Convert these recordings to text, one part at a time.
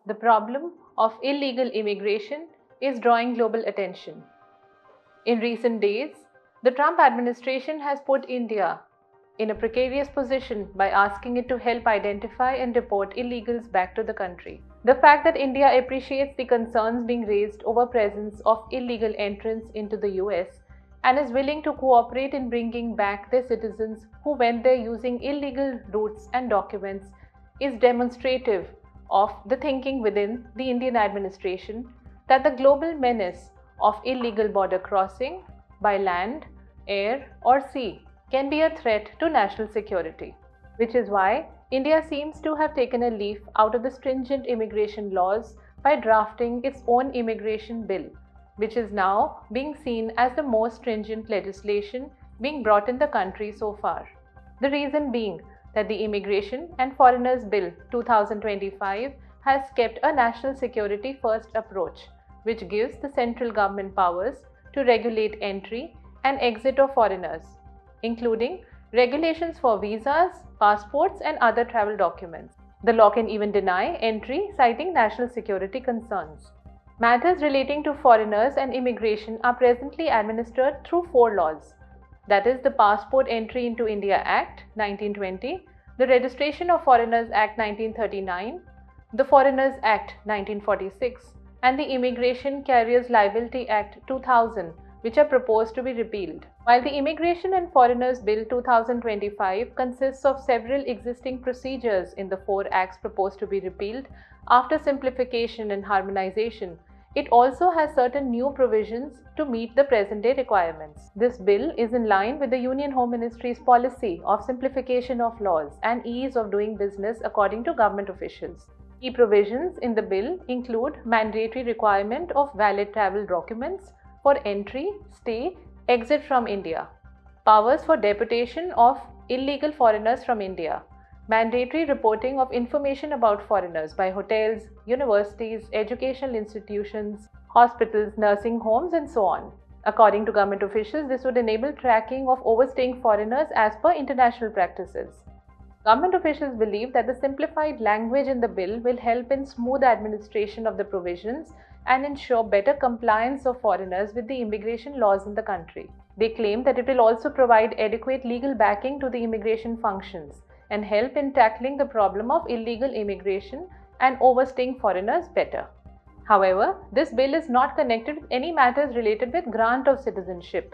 The problem of illegal immigration is drawing global attention. In recent days, the Trump administration has put India in a precarious position by asking it to help identify and deport illegals back to the country. The fact that India appreciates the concerns being raised over presence of illegal entrants into the US and is willing to cooperate in bringing back their citizens who went there using illegal routes and documents is demonstrative of the thinking within the Indian administration that the global menace of illegal border crossing by land, air, or sea can be a threat to national security, which is why India seems to have taken a leaf out of the stringent immigration laws by drafting its own immigration bill, which is now being seen as the most stringent legislation being brought in the country so far. The reason being that the Immigration and Foreigners Bill 2025 has kept a national security first approach, which gives the central government powers to regulate entry and exit of foreigners, including regulations for visas, passports, and other travel documents. The law can even deny entry, citing national security concerns. Matters relating to foreigners and immigration are presently administered through 4 laws. That is the Passport Entry into India Act 1920, the Registration of Foreigners Act 1939, the Foreigners Act 1946, and the Immigration Carriers Liability Act 2000, which are proposed to be repealed. While the Immigration and Foreigners Bill 2025 consists of several existing procedures in the 4 acts proposed to be repealed after simplification and harmonization, it also has certain new provisions to meet the present-day requirements. This bill is in line with the Union Home Ministry's policy of simplification of laws and ease of doing business according to government officials. Key provisions in the bill include mandatory requirement of valid travel documents for entry, stay, exit from India, powers for deportation of illegal foreigners from India, mandatory reporting of information about foreigners by hotels, universities, educational institutions, hospitals, nursing homes, and so on. According to government officials, this would enable tracking of overstaying foreigners as per international practices. Government officials believe that the simplified language in the bill will help in smooth administration of the provisions and ensure better compliance of foreigners with the immigration laws in the country. They claim that it will also provide adequate legal backing to the immigration functions and help in tackling the problem of illegal immigration and overstaying foreigners better. However, this bill is not connected with any matters related with grant of citizenship.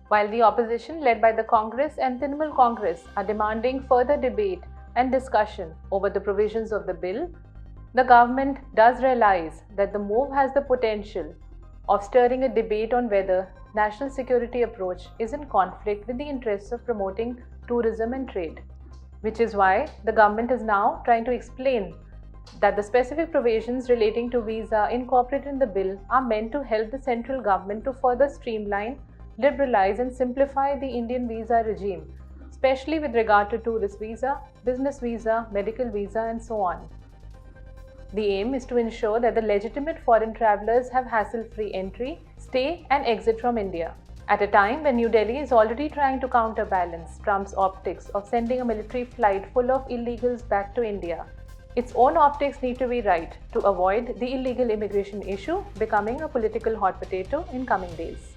While the opposition led by the Congress and Trinamool Congress are demanding further debate and discussion over the provisions of the bill, the government does realize that the move has the potential of stirring a debate on whether national security approach is in conflict with the interests of promoting tourism and trade, which is why the government is now trying to explain that the specific provisions relating to visa incorporated in the bill are meant to help the central government to further streamline, liberalize, and simplify the Indian visa regime, especially with regard to tourist visa, business visa, medical visa, and so on. The aim is to ensure that the legitimate foreign travelers have hassle-free entry, stay, and exit from India. At a time when New Delhi is already trying to counterbalance Trump's optics of sending a military flight full of illegals back to India, its own optics need to be right to avoid the illegal immigration issue becoming a political hot potato in coming days.